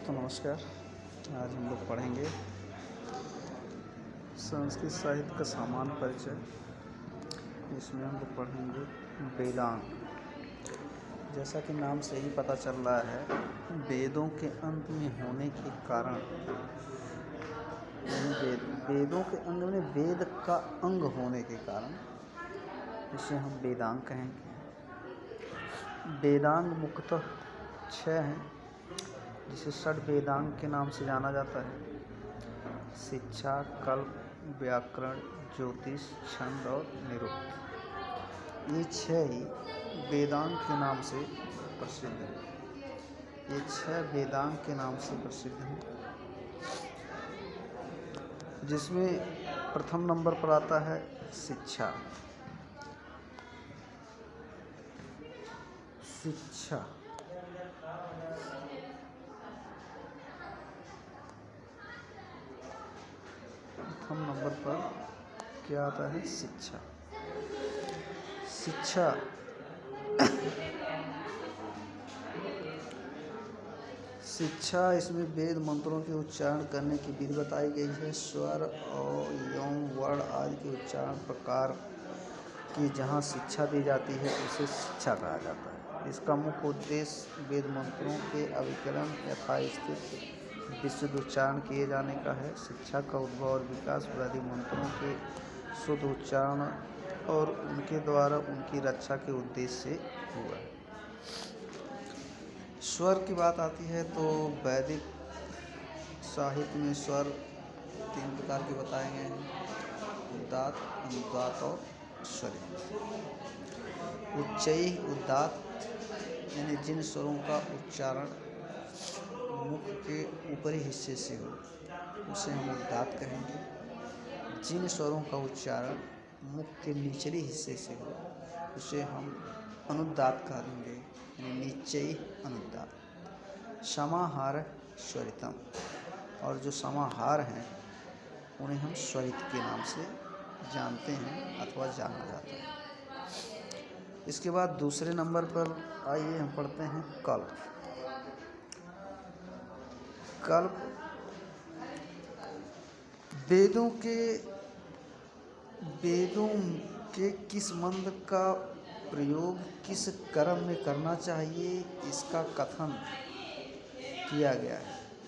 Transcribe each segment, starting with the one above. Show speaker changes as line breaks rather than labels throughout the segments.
दोस्तों नमस्कार। आज हम लोग पढ़ेंगे संस्कृत साहित्य का सामान्य परिचय। इसमें हम लोग पढ़ेंगे वेदांग। जैसा कि नाम से ही पता चल रहा है, वेदों के अंत में होने के कारण वेदों के अंग में वेद का अंग होने के कारण इसे हम वेदांग कहेंगे। वेदांग मुख्यतः 6 हैं, जिसे षड वेदांग के नाम से जाना जाता है। शिक्षा, कल्प, व्याकरण, ज्योतिष, छंद और निरुक्त। ये 6 ही वेदांग के नाम से प्रसिद्ध हैं। ये 6 वेदांग के नाम से प्रसिद्ध हैं, जिसमें प्रथम नंबर पर आता है शिक्षा। प्रथम नंबर पर क्या आता है? शिक्षा। शिक्षा इसमें वेद मंत्रों के उच्चारण करने की विधि बताई गई है। स्वर और यौन वर्ण आदि के उच्चारण प्रकार की जहाँ शिक्षा दी जाती है उसे शिक्षा कहा जाता है। इसका मुख्य उद्देश्य वेद मंत्रों के अभिकरण यथास्थित विशुद्ध उच्चारण किए जाने का है। शिक्षा का उद्भव और विकास वेद मंत्रों के शुद्ध उच्चारण और उनके द्वारा उनकी रक्षा के उद्देश्य से हुआ है। स्वर की बात आती है तो वैदिक साहित्य में स्वर 3 प्रकार के बताए गए हैं: उदात्त, अनुदात्त और स्वरित। उच्चैः उदात्त यानी जिन स्वरों का उच्चारण मुख के ऊपरी हिस्से से हो उसे हम उदात्त कहेंगे। जिन स्वरों का उच्चारण मुख के निचले हिस्से से हो उसे हम अनुदात्त कहेंगे, यानी नीचैः अनुदात्त। समाहार स्वरितम, और जो समाहार हैं उन्हें हम स्वरित के नाम से जानते हैं अथवा जाना जाता है। इसके बाद दूसरे नंबर पर आइए हम पढ़ते हैं कल्प। कल्प वेदों के किस मंत्र का प्रयोग किस कर्म में करना चाहिए इसका कथन किया गया है।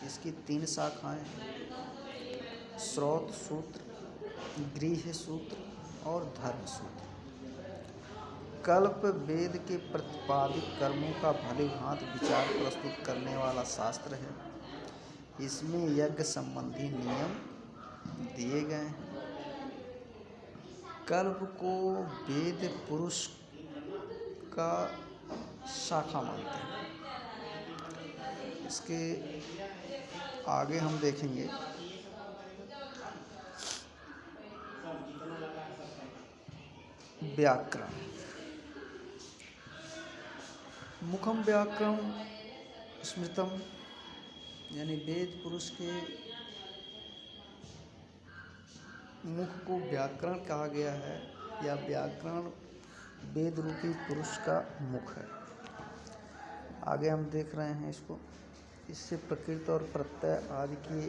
इसकी 3 शाखाएं हैं: श्रौत सूत्र, गृह्य सूत्र और धर्म सूत्र। कल्प वेद के प्रतिपादित कर्मों का भली भांति विचार प्रस्तुत करने वाला शास्त्र है। इसमें यज्ञ संबंधी नियम दिए गए हैं। कल्प को वेद पुरुष का शाखा मानते हैं। इसके आगे हम देखेंगे व्याकरण। मुखम व्याकरण स्मृतम, यानी वेद पुरुष के मुख को व्याकरण कहा गया है, या व्याकरण वेद रूपी पुरुष का मुख है। आगे हम देख रहे हैं इसको। इससे प्रकृत और प्रत्यय आदि के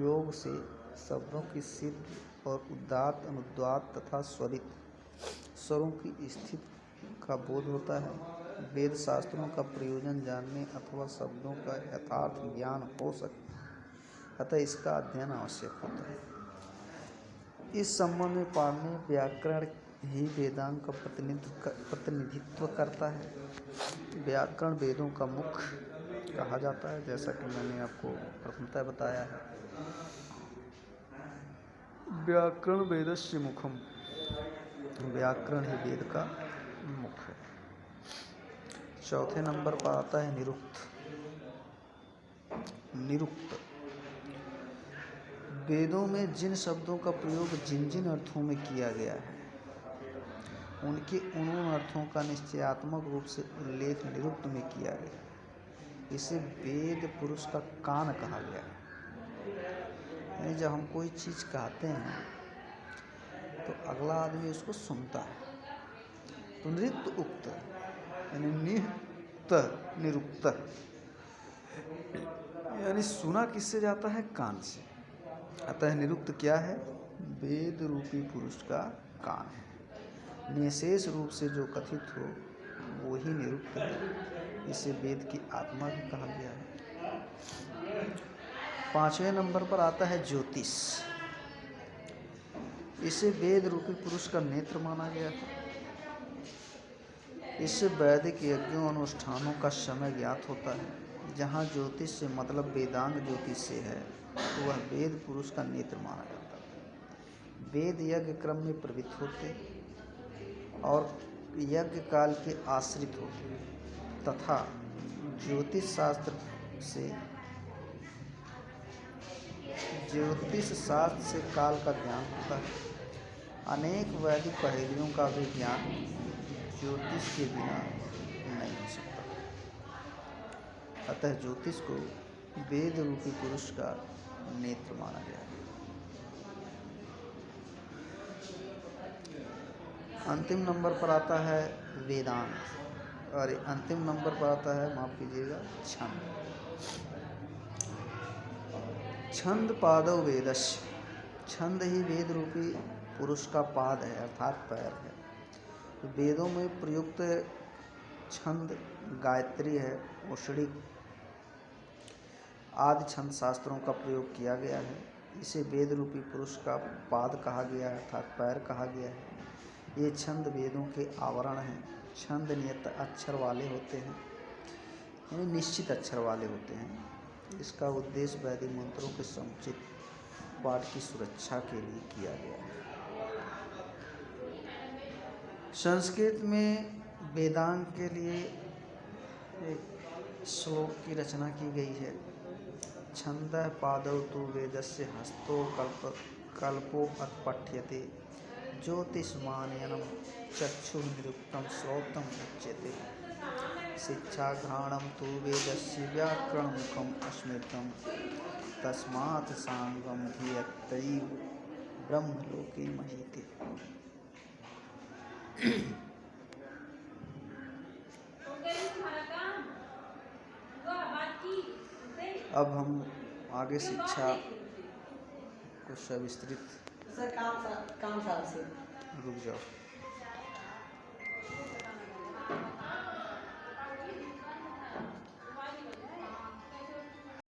योग से शब्दों की सिद्ध और उदात्त, अनुदात्त तथा स्वरित स्वरों की स्थिति का बोध होता है। वेद शास्त्रों का प्रयोजन जानने अथवा शब्दों का यथार्थ ज्ञान हो सके, अतः इसका अध्ययन आवश्यक होता है। इस संबंध में पाणिनि व्याकरण ही वेदांग का प्रतिनिधित्व करता है। व्याकरण वेदों का मुख कहा जाता है, जैसा कि मैंने आपको प्रथमतः बताया है। व्याकरण वेदस्य मुखम, व्याकरण ही वेद का मुख है। चौथे नंबर पर आता है निरुक्त। वेदों में जिन शब्दों का प्रयोग जिन जिन अर्थों में किया गया है उनके उन अर्थों का निश्चयात्मक रूप से उल्लेख निरुक्त में किया गया। इसे वेद पुरुष का कान कहा गया है। यानी जब हम कोई चीज़ कहते हैं तो अगला आदमी उसको सुनता है। तो नृत्य उक्त यानी निरुक्त यानी सुना किससे जाता है? कान से। अतः निरुक्त क्या है? वेद रूपी पुरुष का कान है। निशेष रूप से जो कथित हो वो ही निरुक्त है। इसे वेद की आत्मा भी कहा गया है। 5वें नंबर पर आता है ज्योतिष। इसे वेद रूपी पुरुष का नेत्र माना गया है। इससे वैदिक यज्ञों अनुष्ठानों का समय ज्ञात होता है। जहाँ ज्योतिष से मतलब वेदांग ज्योतिष से है तो वह वेद पुरुष का नेत्र माना जाता है। वेद यज्ञ क्रम में प्रवृत्त होते और यज्ञ काल के आश्रित होते तथा ज्योतिष शास्त्र से काल का ज्ञान होता है। अनेक वैदिक पहेलियों का भी ज्ञान ज्योतिष के बिना नहीं हो सकता। अतः ज्योतिष को वेद रूपी पुरुष का नेत्र माना गया है। अंतिम नंबर पर आता है वेदांत और अंतिम नंबर पर आता है, माफ कीजिएगा, छंद। छंद पादौ वेदस्य। छंद ही वेद रूपी पुरुष का पाद है अर्थात पैर है। वेदों में प्रयुक्त छंद गायत्री है, उषणी आदि छंद शास्त्रों का प्रयोग किया गया है। इसे वेद रूपी पुरुष का पाद कहा गया है अर्थात पैर कहा गया है। ये छंद वेदों के आवरण हैं। छंद नियत अक्षर वाले होते हैं, यानी निश्चित अक्षर वाले होते हैं। इसका उद्देश्य वैदिक मंत्रों के समुचित पाठ की सुरक्षा के लिए किया गया है। संस्कृत में वेदांग के लिए एक श्लोक की रचना की गई है। छंदः पादौ तु वेदस्य हस्तो कल्पो पठ्यते ज्योतिषमानयनं चक्षुः निरुक्तं श्रोत्रम् उच्यते शिक्षाघ्राणं तु वेदस्य व्याकरणमुखम् अस्मृतं तस्मात् सांगं धियत्यैव ब्रह्मलोके महीते। अब हम आगे शिक्षा को सविस्तृत।
सर काम से
रुक जाओ।